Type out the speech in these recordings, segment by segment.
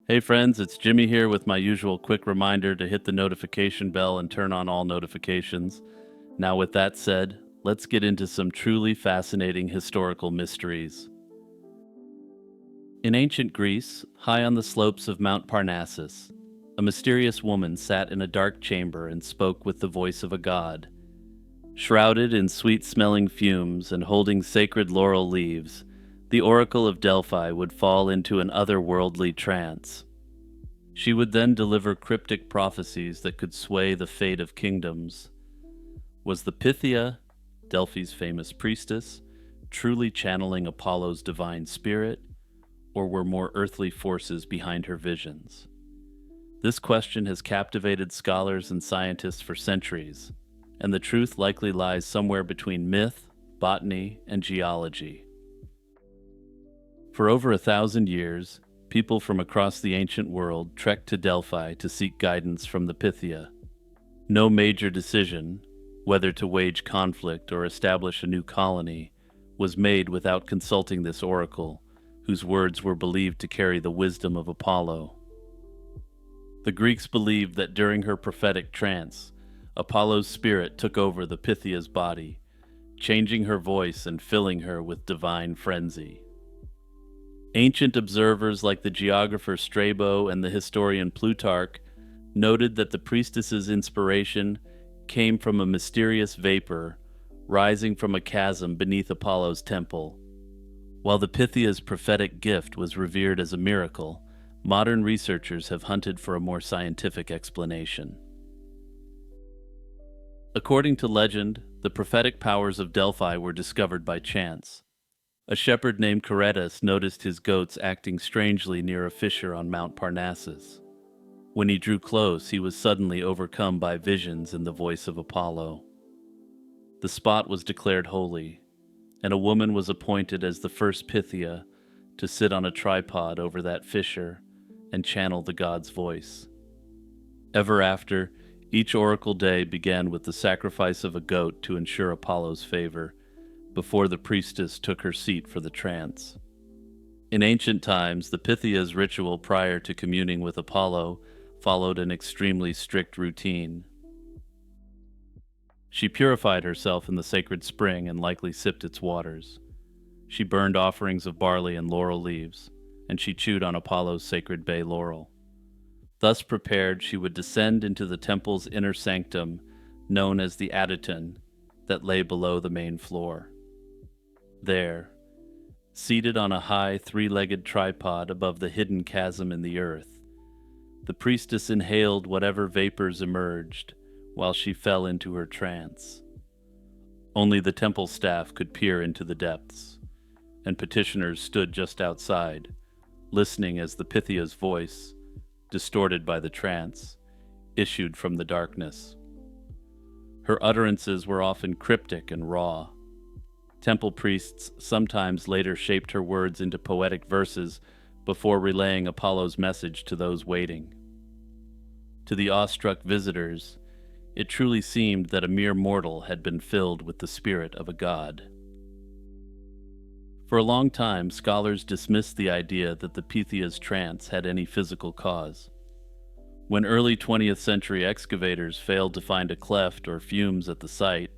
Hey friends, it's Jimmy here with my usual quick reminder to hit the notification bell and turn on all notifications. Now, with that said, let's get into some truly fascinating historical mysteries. In ancient Greece, high on the slopes of Mount Parnassus, a mysterious woman sat in a dark chamber and spoke with the voice of a god. Shrouded in sweet smelling fumes and holding sacred laurel leaves, the Oracle of Delphi would fall into an otherworldly trance. She would then deliver cryptic prophecies that could sway the fate of kingdoms. Was the Pythia, Delphi's famous priestess, truly channeling Apollo's divine spirit, or were more earthly forces behind her visions? This question has captivated scholars and scientists for centuries, and the truth likely lies somewhere between myth, botany, and geology. For over 1,000 years, people from across the ancient world trekked to Delphi to seek guidance from the Pythia. No major decision, whether to wage conflict or establish a new colony, was made without consulting this oracle, whose words were believed to carry the wisdom of Apollo. The Greeks believed that during her prophetic trance, Apollo's spirit took over the Pythia's body, changing her voice and filling her with divine frenzy. Ancient observers like the geographer Strabo and the historian Plutarch noted that the priestess's inspiration came from a mysterious vapor rising from a chasm beneath Apollo's temple. While the Pythia's prophetic gift was revered as a miracle, modern researchers have hunted for a more scientific explanation. According to legend, the prophetic powers of Delphi were discovered by chance. A shepherd named Coretus noticed his goats acting strangely near a fissure on Mount Parnassus. When he drew close, he was suddenly overcome by visions and the voice of Apollo. The spot was declared holy, and a woman was appointed as the first Pythia to sit on a tripod over that fissure and channel the god's voice. Ever after, each oracle day began with the sacrifice of a goat to ensure Apollo's favor, before the priestess took her seat for the trance. In ancient times, the Pythia's ritual prior to communing with Apollo followed an extremely strict routine. She purified herself in the sacred spring and likely sipped its waters. She burned offerings of barley and laurel leaves, and she chewed on Apollo's sacred bay laurel. Thus prepared, she would descend into the temple's inner sanctum, known as the Adyton, that lay below the main floor. There, seated on a high three-legged tripod above the hidden chasm in the earth, the priestess inhaled whatever vapors emerged while she fell into her trance. Only the temple staff could peer into the depths, and petitioners stood just outside, listening as the Pythia's voice, distorted by the trance, issued from the darkness. Her utterances were often cryptic and raw. Temple priests sometimes later shaped her words into poetic verses before relaying Apollo's message to those waiting. To the awestruck visitors, it truly seemed that a mere mortal had been filled with the spirit of a god. For a long time, scholars dismissed the idea that the Pythia's trance had any physical cause. When early 20th century excavators failed to find a cleft or fumes at the site,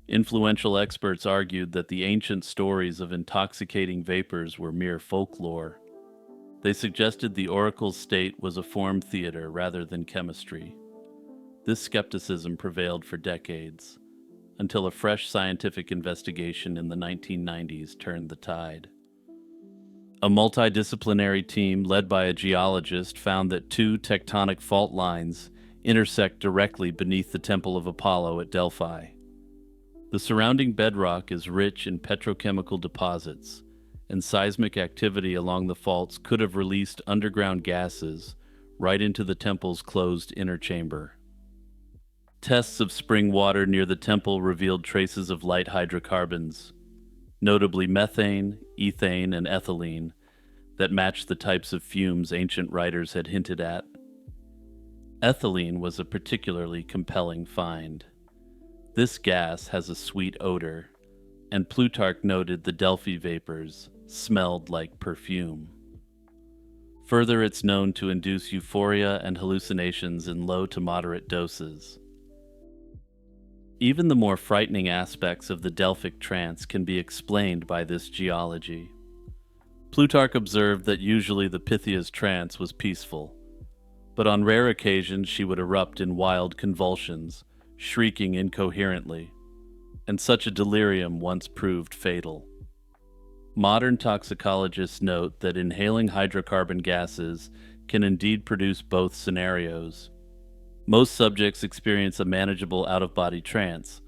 influential experts argued that the ancient stories of intoxicating vapors were mere folklore. They suggested the oracle's state was a form theater rather than chemistry. This skepticism prevailed for decades, until a fresh scientific investigation in the 1990s turned the tide. A multidisciplinary team led by a geologist found that two tectonic fault lines intersect directly beneath the Temple of Apollo at Delphi. The surrounding bedrock is rich in petrochemical deposits, and seismic activity along the faults could have released underground gases right into the temple's closed inner chamber. Tests of spring water near the temple revealed traces of light hydrocarbons, notably methane, ethane, and ethylene, that matched the types of fumes ancient writers had hinted at. Ethylene was a particularly compelling find. This gas has a sweet odor, and Plutarch noted the Delphi vapors smelled like perfume. Further, it's known to induce euphoria and hallucinations in low to moderate doses. Even the more frightening aspects of the Delphic trance can be explained by this geology. Plutarch observed that usually the Pythia's trance was peaceful, but on rare occasions she would erupt in wild convulsions, shrieking incoherently, and such a delirium once proved fatal. Modern toxicologists note that inhaling hydrocarbon gases can indeed produce both scenarios. Most subjects experience a manageable out-of-body trance,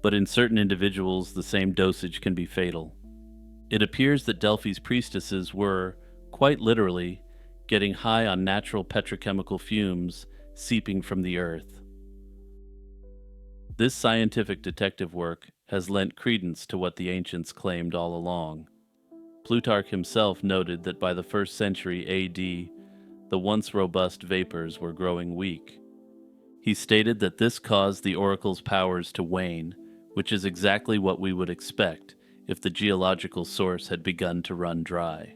but in certain individuals the same dosage can be fatal. It appears that Delphi's priestesses were, quite literally, getting high on natural petrochemical fumes seeping from the earth. This scientific detective work has lent credence to what the ancients claimed all along. Plutarch himself noted that by the 1st century AD, the once robust vapors were growing weak. He stated that this caused the oracle's powers to wane, which is exactly what we would expect if the geological source had begun to run dry.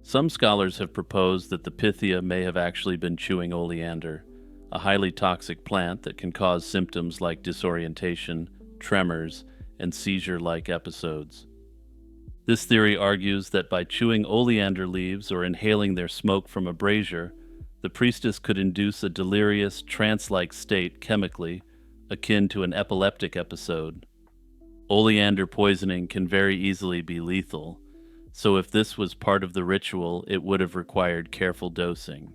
Some scholars have proposed that the Pythia may have actually been chewing oleander, a highly toxic plant that can cause symptoms like disorientation, tremors, and seizure-like episodes. This theory argues that by chewing oleander leaves or inhaling their smoke from a brazier, the priestess could induce a delirious, trance-like state chemically, akin to an epileptic episode. Oleander poisoning can very easily be lethal, so if this was part of the ritual, it would have required careful dosing.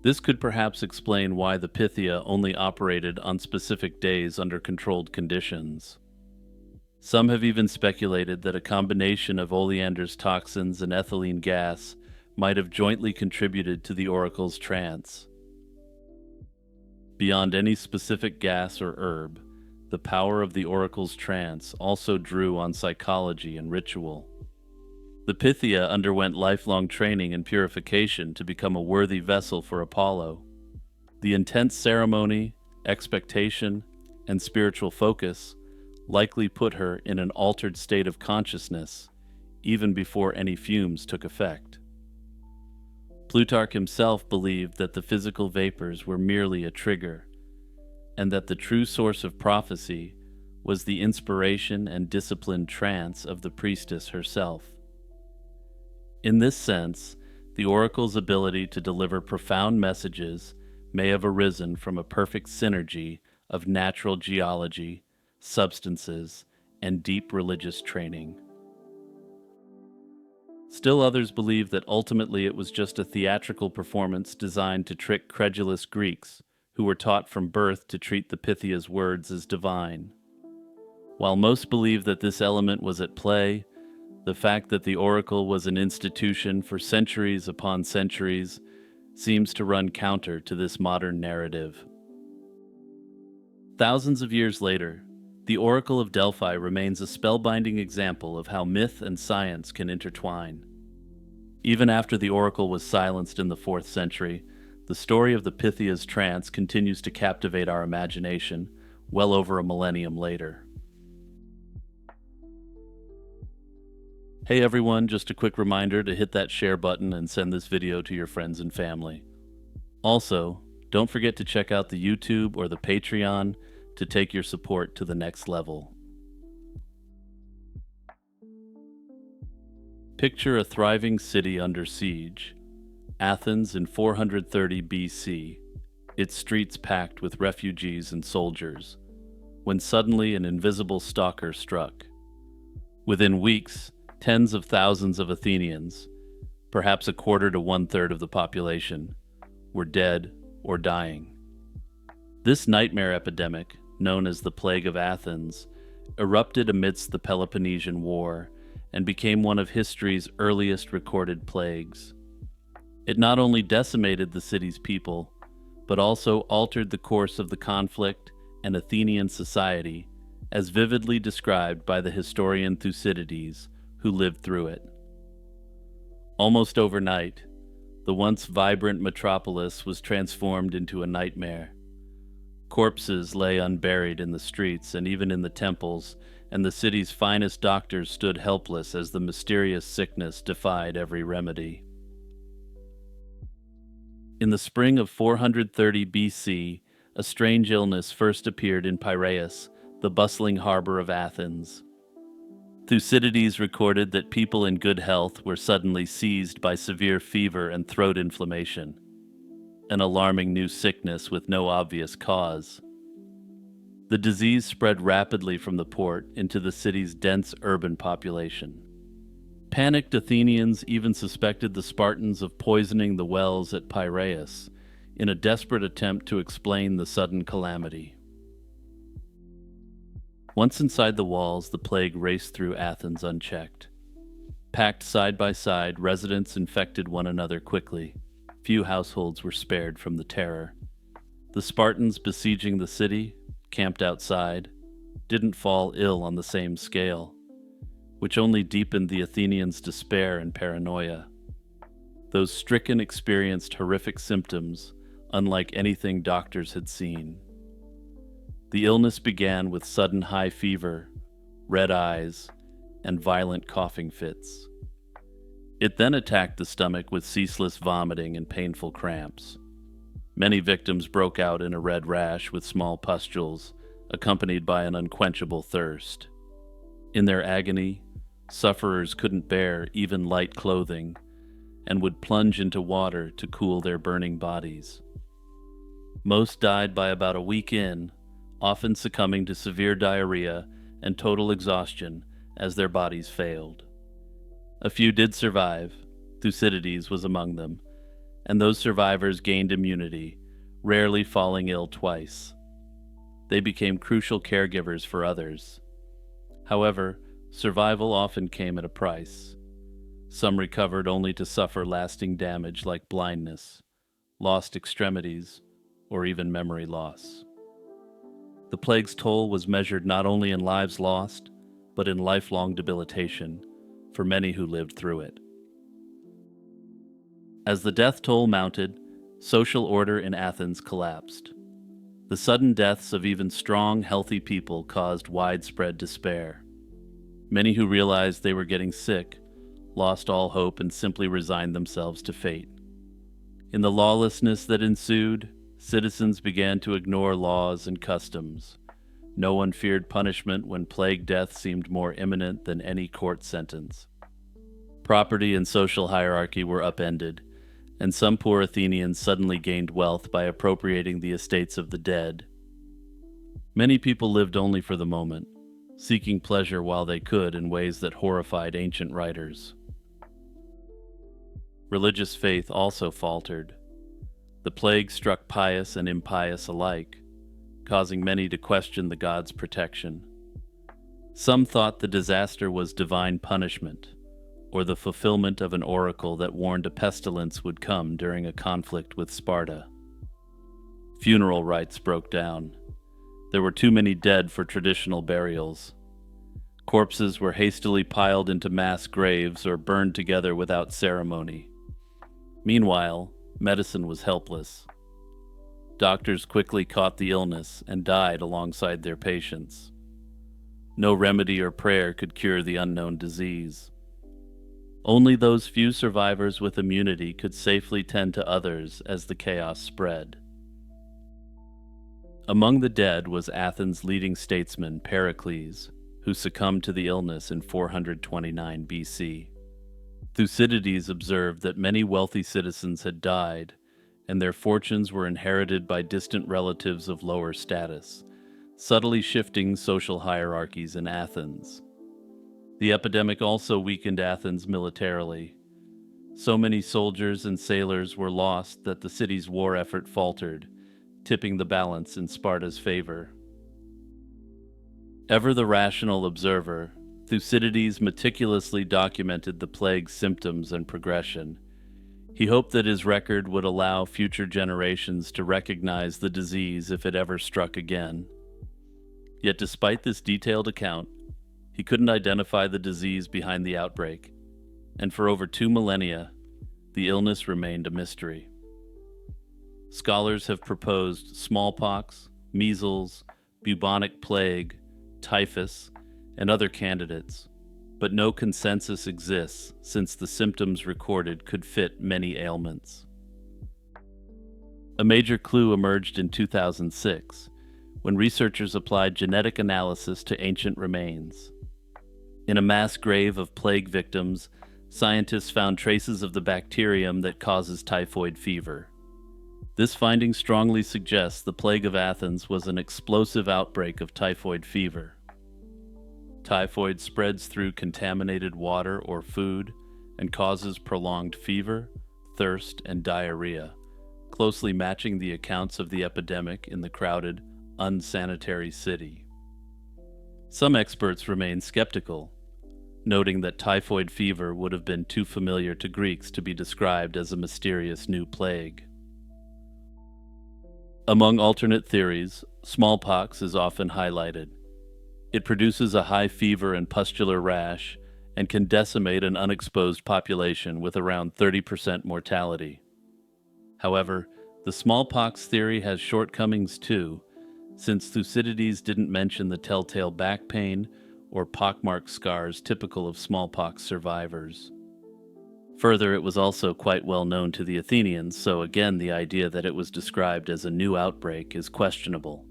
This could perhaps explain why the Pythia only operated on specific days under controlled conditions. Some have even speculated that a combination of oleander's toxins and ethylene gas might have jointly contributed to the oracle's trance. Beyond any specific gas or herb, the power of the oracle's trance also drew on psychology and ritual. The Pythia underwent lifelong training and purification to become a worthy vessel for Apollo. The intense ceremony, expectation, and spiritual focus likely put her in an altered state of consciousness, even before any fumes took effect. Plutarch himself believed that the physical vapors were merely a trigger, and that the true source of prophecy was the inspiration and disciplined trance of the priestess herself. In this sense, the oracle's ability to deliver profound messages may have arisen from a perfect synergy of natural geology, substances, and deep religious training. Still others believe that ultimately it was just a theatrical performance designed to trick credulous Greeks who were taught from birth to treat the Pythia's words as divine. While most believe that this element was at play, the fact that the oracle was an institution for centuries upon centuries seems to run counter to this modern narrative. Thousands of years later, the Oracle of Delphi remains a spellbinding example of how myth and science can intertwine. Even after the oracle was silenced in the 4th century, the story of the Pythia's trance continues to captivate our imagination well over a millennium later. Hey everyone, just a quick reminder to hit that share button and send this video to your friends and family. Also, don't forget to check out the YouTube or the Patreon to take your support to the next level. Picture a thriving city under siege. Athens in 430 BC, its streets packed with refugees and soldiers, when suddenly an invisible stalker struck. Within weeks, tens of thousands of Athenians, perhaps a quarter to one-third of the population, were dead or dying. This nightmare epidemic, known as the Plague of Athens, erupted amidst the Peloponnesian War and became one of history's earliest recorded plagues. It not only decimated the city's people, but also altered the course of the conflict and Athenian society, as vividly described by the historian Thucydides, who lived through it. Almost overnight, the once vibrant metropolis was transformed into a nightmare. Corpses lay unburied in the streets and even in the temples, and the city's finest doctors stood helpless as the mysterious sickness defied every remedy. In the spring of 430 BC, a strange illness first appeared in Piraeus, the bustling harbor of Athens. Thucydides recorded that people in good health were suddenly seized by severe fever and throat inflammation, an alarming new sickness with no obvious cause. The disease spread rapidly from the port into the city's dense urban population. Panicked Athenians even suspected the Spartans of poisoning the wells at Piraeus in a desperate attempt to explain the sudden calamity. Once inside the walls, the plague raced through Athens unchecked. Packed side by side, residents infected one another quickly. Few households were spared from the terror. The Spartans besieging the city, camped outside, didn't fall ill on the same scale, which only deepened the Athenians' despair and paranoia. Those stricken experienced horrific symptoms, unlike anything doctors had seen. The illness began with sudden high fever, red eyes, and violent coughing fits. It then attacked the stomach with ceaseless vomiting and painful cramps. Many victims broke out in a red rash with small pustules, accompanied by an unquenchable thirst. In their agony, sufferers couldn't bear even light clothing and would plunge into water to cool their burning bodies. Most died by about a week in, often succumbing to severe diarrhea and total exhaustion as their bodies failed. A few did survive. Thucydides was among them, and those survivors gained immunity, rarely falling ill twice. They became crucial caregivers for others. However, survival often came at a price. Some recovered only to suffer lasting damage like blindness, lost extremities, or even memory loss. The plague's toll was measured not only in lives lost, but in lifelong debilitation for many who lived through it. As the death toll mounted, social order in Athens collapsed. The sudden deaths of even strong, healthy people caused widespread despair. Many who realized they were getting sick lost all hope and simply resigned themselves to fate. In the lawlessness that ensued, citizens began to ignore laws and customs. No one feared punishment when plague death seemed more imminent than any court sentence. Property and social hierarchy were upended, and some poor Athenians suddenly gained wealth by appropriating the estates of the dead. Many people lived only for the moment, seeking pleasure while they could in ways that horrified ancient writers. Religious faith also faltered. The plague struck pious and impious alike, causing many to question the gods' protection. Some thought the disaster was divine punishment, or the fulfillment of an oracle that warned a pestilence would come during a conflict with Sparta. Funeral rites broke down. There were too many dead for traditional burials. Corpses were hastily piled into mass graves or burned together without ceremony. Meanwhile, medicine was helpless. Doctors quickly caught the illness and died alongside their patients. No remedy or prayer could cure the unknown disease. Only those few survivors with immunity could safely tend to others as the chaos spread. Among the dead was Athens' leading statesman Pericles, who succumbed to the illness in 429 BC. Thucydides observed that many wealthy citizens had died, and their fortunes were inherited by distant relatives of lower status, subtly shifting social hierarchies in Athens. The epidemic also weakened Athens militarily. So many soldiers and sailors were lost that the city's war effort faltered, tipping the balance in Sparta's favor. Ever the rational observer, Thucydides meticulously documented the plague's symptoms and progression. He hoped that his record would allow future generations to recognize the disease if it ever struck again. Yet despite this detailed account, he couldn't identify the disease behind the outbreak, and for over 2 millennia, the illness remained a mystery. Scholars have proposed smallpox, measles, bubonic plague, typhus, and other candidates, but no consensus exists since the symptoms recorded could fit many ailments. A major clue emerged in 2006 when researchers applied genetic analysis to ancient remains. In a mass grave of plague victims, scientists found traces of the bacterium that causes typhoid fever. This finding strongly suggests the plague of Athens was an explosive outbreak of typhoid fever. Typhoid spreads through contaminated water or food and causes prolonged fever, thirst, and diarrhea, closely matching the accounts of the epidemic in the crowded, unsanitary city. Some experts remain skeptical, noting that typhoid fever would have been too familiar to Greeks to be described as a mysterious new plague. Among alternate theories, smallpox is often highlighted. It produces a high fever and pustular rash and can decimate an unexposed population with around 30% mortality. However, the smallpox theory has shortcomings too, since Thucydides didn't mention the telltale back pain or pockmark scars typical of smallpox survivors. Further, it was also quite well known to the Athenians, so again the idea that it was described as a new outbreak is questionable.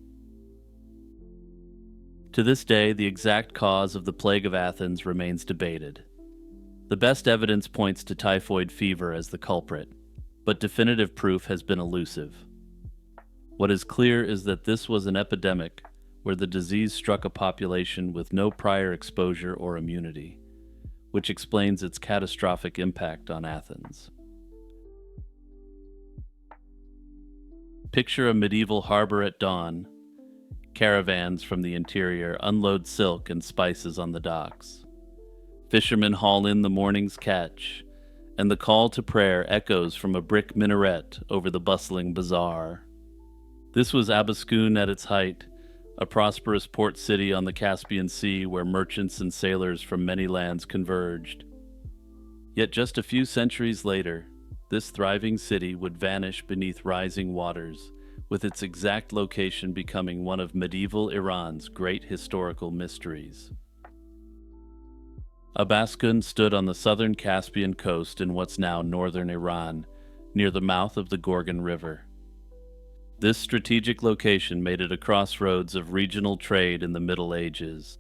To this day, the exact cause of the plague of Athens remains debated. The best evidence points to typhoid fever as the culprit, but definitive proof has been elusive. What is clear is that this was an epidemic where the disease struck a population with no prior exposure or immunity, which explains its catastrophic impact on Athens. Picture a medieval harbor at dawn. Caravans from the interior unload silk and spices on the docks. Fishermen haul in the morning's catch, and the call to prayer echoes from a brick minaret over the bustling bazaar. This was Abiskoun at its height, a prosperous port city on the Caspian Sea where merchants and sailors from many lands converged. Yet just a few centuries later, this thriving city would vanish beneath rising waters, with its exact location becoming one of medieval Iran's great historical mysteries. Abiskoun stood on the southern Caspian coast in what's now northern Iran, near the mouth of the Gorgon River. This strategic location made it a crossroads of regional trade in the Middle Ages.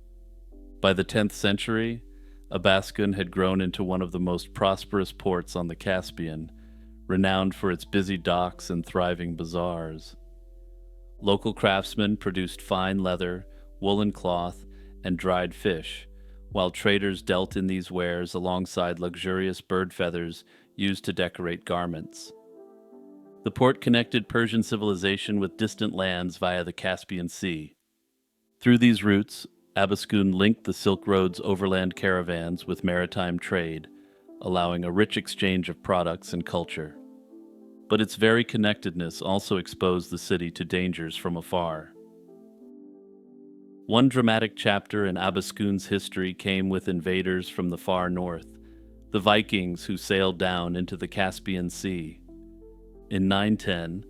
By the 10th century, Abiskoun had grown into one of the most prosperous ports on the Caspian, renowned for its busy docks and thriving bazaars. Local craftsmen produced fine leather, woolen cloth, and dried fish, while traders dealt in these wares alongside luxurious bird feathers used to decorate garments. The port connected Persian civilization with distant lands via the Caspian Sea. Through these routes, Abiskoun linked the Silk Road's overland caravans with maritime trade, allowing a rich exchange of products and culture. But its very connectedness also exposed the city to dangers from afar. One dramatic chapter in Abiskoun's history came with invaders from the far north, the Vikings who sailed down into the Caspian Sea. In 910,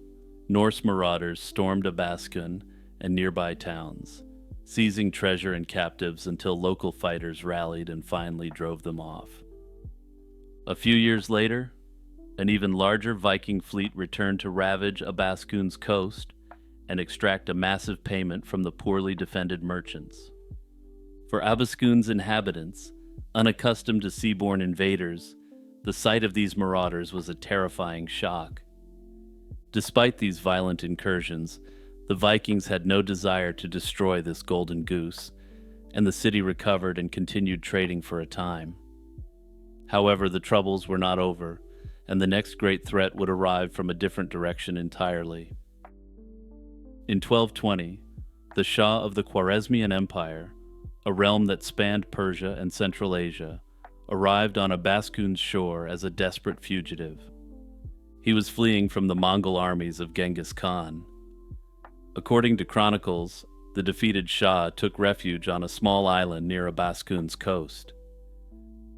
Norse marauders stormed Abiskoun and nearby towns, seizing treasure and captives until local fighters rallied and finally drove them off. A few years later, an even larger Viking fleet returned to ravage Abiskoun's coast and extract a massive payment from the poorly defended merchants. For Abiskoun's inhabitants, unaccustomed to seaborne invaders, the sight of these marauders was a terrifying shock. Despite these violent incursions, the Vikings had no desire to destroy this golden goose, and the city recovered and continued trading for a time. However, the troubles were not over, and the next great threat would arrive from a different direction entirely. In 1220, the Shah of the Khwarezmian Empire, a realm that spanned Persia and Central Asia, arrived on Abiskoun's shore as a desperate fugitive. He was fleeing from the Mongol armies of Genghis Khan. According to chronicles, the defeated Shah took refuge on a small island near Abiskoun's coast.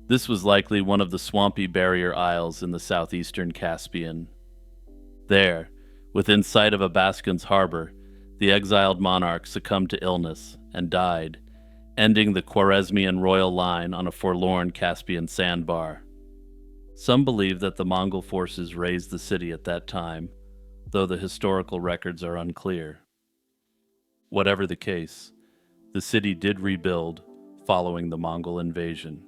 This was likely one of the swampy barrier isles in the southeastern Caspian. There, within sight of Abiskoun's harbor, the exiled monarch succumbed to illness and died, ending the Khwarezmian royal line on a forlorn Caspian sandbar. Some believe that the Mongol forces razed the city at that time, though the historical records are unclear. Whatever the case, the city did rebuild following the Mongol invasion.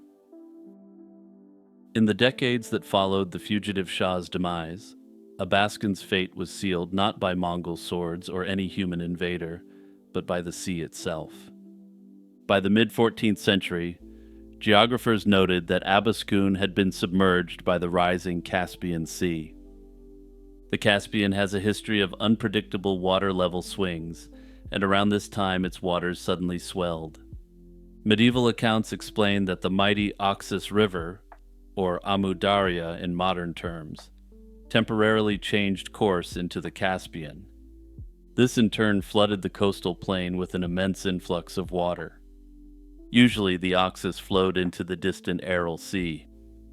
In the decades that followed the fugitive Shah's demise, Abaskin's fate was sealed not by Mongol swords or any human invader, but by the sea itself. By the mid-14th century, geographers noted that Abaskun had been submerged by the rising Caspian Sea. The Caspian has a history of unpredictable water level swings, and around this time its waters suddenly swelled. Medieval accounts explain that the mighty Oxus River, or Amu Darya in modern terms, temporarily changed course into the Caspian. This in turn flooded the coastal plain with an immense influx of water. Usually the Oxus flowed into the distant Aral Sea,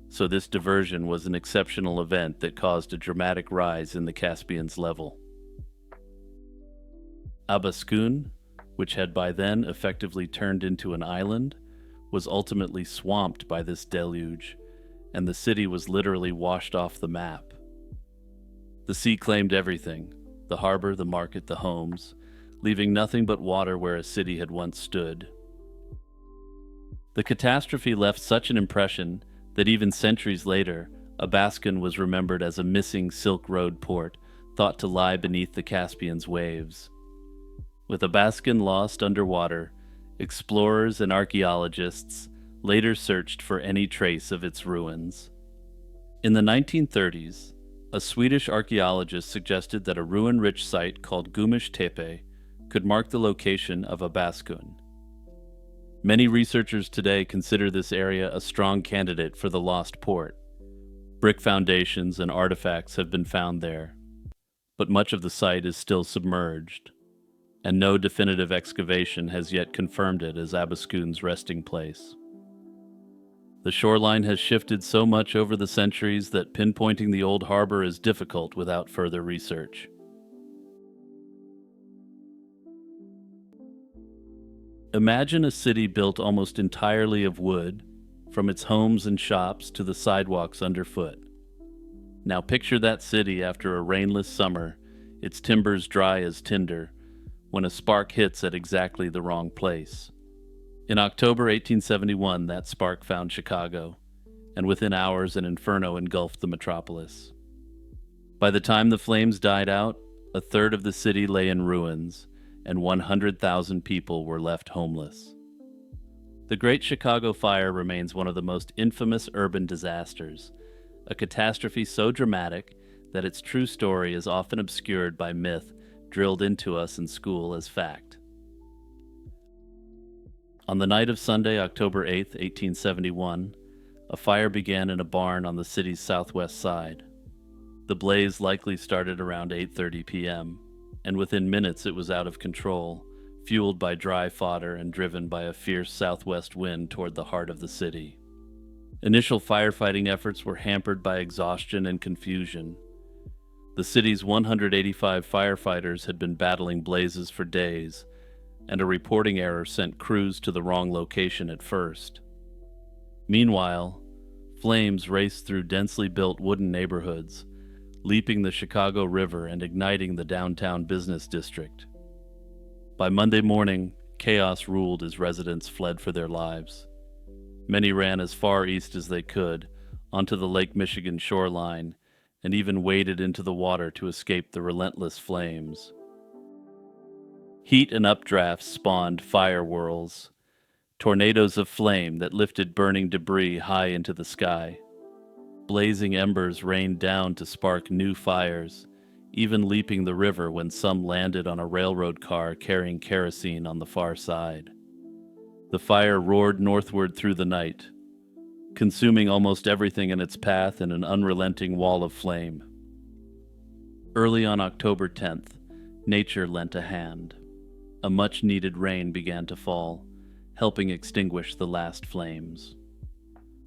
so this diversion was an exceptional event that caused a dramatic rise in the Caspian's level. Abaskun, which had by then effectively turned into an island, was ultimately swamped by this deluge, and the city was literally washed off the map. The sea claimed everything: the harbor, the market, the homes, leaving nothing but water where a city had once stood. The catastrophe left such an impression that even centuries later, Abaskun was remembered as a missing Silk Road port, thought to lie beneath the Caspian's waves. With Abaskun lost underwater, explorers and archaeologists later searched for any trace of its ruins. In the 1930s, a Swedish archaeologist suggested that a ruin-rich site called Gumish Tepe could mark the location of Abaskun. Many researchers today consider this area a strong candidate for the lost port. Brick foundations and artifacts have been found there, but much of the site is still submerged, and no definitive excavation has yet confirmed it as Abaskun's resting place. The shoreline has shifted so much over the centuries that pinpointing the old harbor is difficult without further research. Imagine a city built almost entirely of wood, from its homes and shops to the sidewalks underfoot. Now picture that city after a rainless summer, its timbers dry as tinder, when a spark hits at exactly the wrong place. In October 1871, that spark found Chicago, and within hours an inferno engulfed the metropolis. By the time the flames died out, a third of the city lay in ruins, and 100,000 people were left homeless. The Great Chicago Fire remains one of the most infamous urban disasters, a catastrophe so dramatic that its true story is often obscured by myth drilled into us in school as fact. On the night of Sunday, October 8, 1871, a fire began in a barn on the city's southwest side. The blaze likely started around 8:30 p.m., and within minutes it was out of control, fueled by dry fodder and driven by a fierce southwest wind toward the heart of the city. Initial firefighting efforts were hampered by exhaustion and confusion. The city's 185 firefighters had been battling blazes for days, and a reporting error sent crews to the wrong location at first. Meanwhile, flames raced through densely built wooden neighborhoods, leaping the Chicago River and igniting the downtown business district. By Monday morning, chaos ruled as residents fled for their lives. Many ran as far east as they could, onto the Lake Michigan shoreline, and even waded into the water to escape the relentless flames. Heat and updrafts spawned fire whirls, tornadoes of flame that lifted burning debris high into the sky. Blazing embers rained down to spark new fires, even leaping the river when some landed on a railroad car carrying kerosene on the far side. The fire roared northward through the night, consuming almost everything in its path in an unrelenting wall of flame. Early on October 10th, nature lent a hand. A much-needed rain began to fall, helping extinguish the last flames.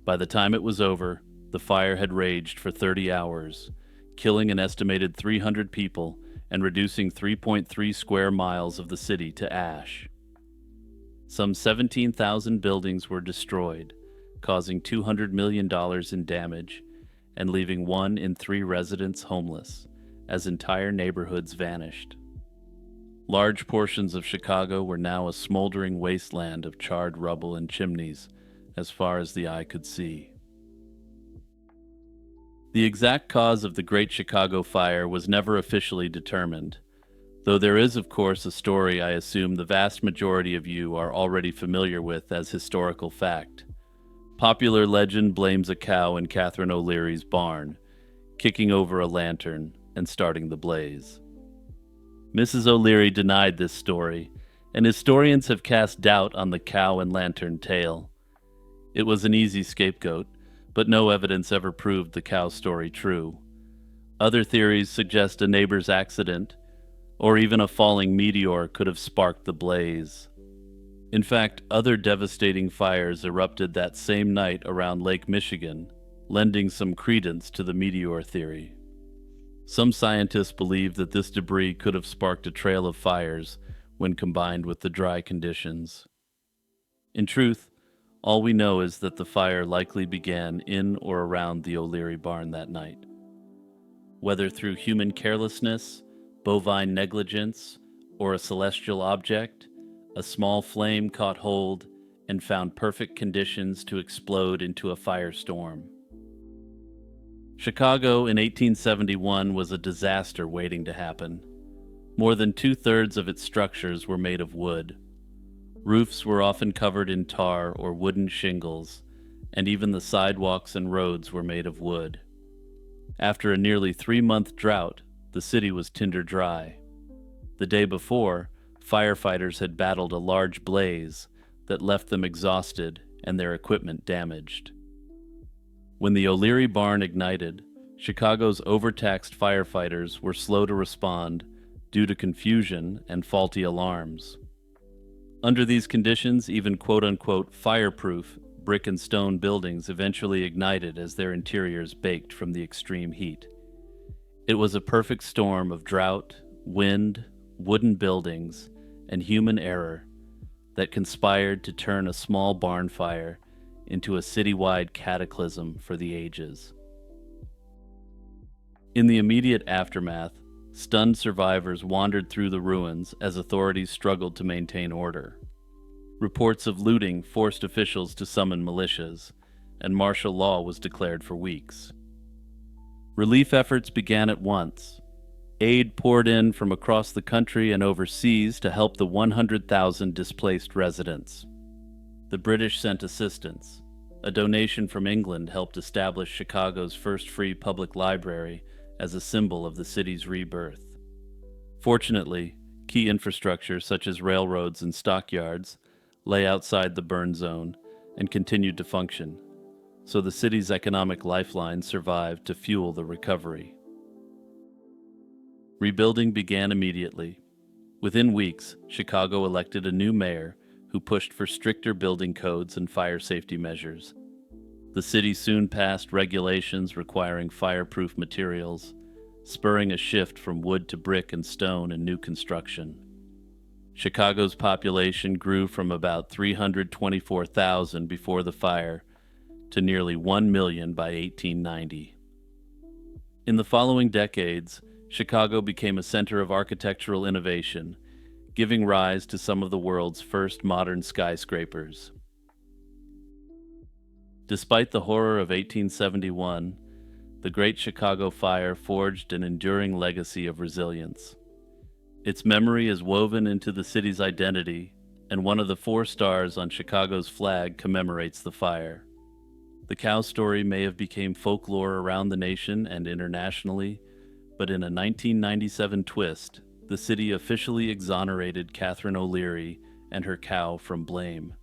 By the time it was over, the fire had raged for 30 hours, killing an estimated 300 people and reducing 3.3 square miles of the city to ash. Some 17,000 buildings were destroyed, causing $200 million in damage and leaving 1 in 3 residents homeless, as entire neighborhoods vanished. Large portions of Chicago were now a smoldering wasteland of charred rubble and chimneys as far as the eye could see. The exact cause of the Great Chicago Fire was never officially determined, though there is, of course, a story I assume the vast majority of you are already familiar with as historical fact. Popular legend blames a cow in Catherine O'Leary's barn, kicking over a lantern and starting the blaze. Mrs. O'Leary denied this story, and historians have cast doubt on the cow and lantern tale. It was an easy scapegoat, but no evidence ever proved the cow story true. Other theories suggest a neighbor's accident, or even a falling meteor could have sparked the blaze. In fact, other devastating fires erupted that same night around Lake Michigan, lending some credence to the meteor theory. Some scientists believe that this debris could have sparked a trail of fires when combined with the dry conditions. In truth, all we know is that the fire likely began in or around the O'Leary barn that night. Whether through human carelessness, bovine negligence, or a celestial object, a small flame caught hold and found perfect conditions to explode into a firestorm. Chicago in 1871 was a disaster waiting to happen. More than 2/3 of its structures were made of wood. Roofs were often covered in tar or wooden shingles, and even the sidewalks and roads were made of wood. After a nearly 3-month drought, the city was tinder dry. The day before, firefighters had battled a large blaze that left them exhausted and their equipment damaged. When the O'Leary barn ignited, Chicago's overtaxed firefighters were slow to respond due to confusion and faulty alarms. Under these conditions, even quote-unquote fireproof brick and stone buildings eventually ignited as their interiors baked from the extreme heat. It was a perfect storm of drought, wind, wooden buildings, and human error that conspired to turn a small barn fire into a citywide cataclysm for the ages. In the immediate aftermath, stunned survivors wandered through the ruins as authorities struggled to maintain order. Reports of looting forced officials to summon militias, and martial law was declared for weeks. Relief efforts began at once. Aid poured in from across the country and overseas to help the 100,000 displaced residents. The British sent assistance. A donation from England helped establish Chicago's first free public library as a symbol of the city's rebirth. Fortunately, key infrastructure such as railroads and stockyards lay outside the burn zone and continued to function, so the city's economic lifeline survived to fuel the recovery. Rebuilding began immediately. Within weeks, Chicago elected a new mayor who pushed for stricter building codes and fire safety measures. The city soon passed regulations requiring fireproof materials, spurring a shift from wood to brick and stone in new construction. Chicago's population grew from about 324,000 before the fire to nearly 1 million by 1890. In the following decades, Chicago became a center of architectural innovation, giving rise to some of the world's first modern skyscrapers. Despite the horror of 1871, the Great Chicago Fire forged an enduring legacy of resilience. Its memory is woven into the city's identity, and one of the 4 stars on Chicago's flag commemorates the fire. The cow story may have become folklore around the nation and internationally, but in a 1997 twist, the city officially exonerated Catherine O'Leary and her cow from blame.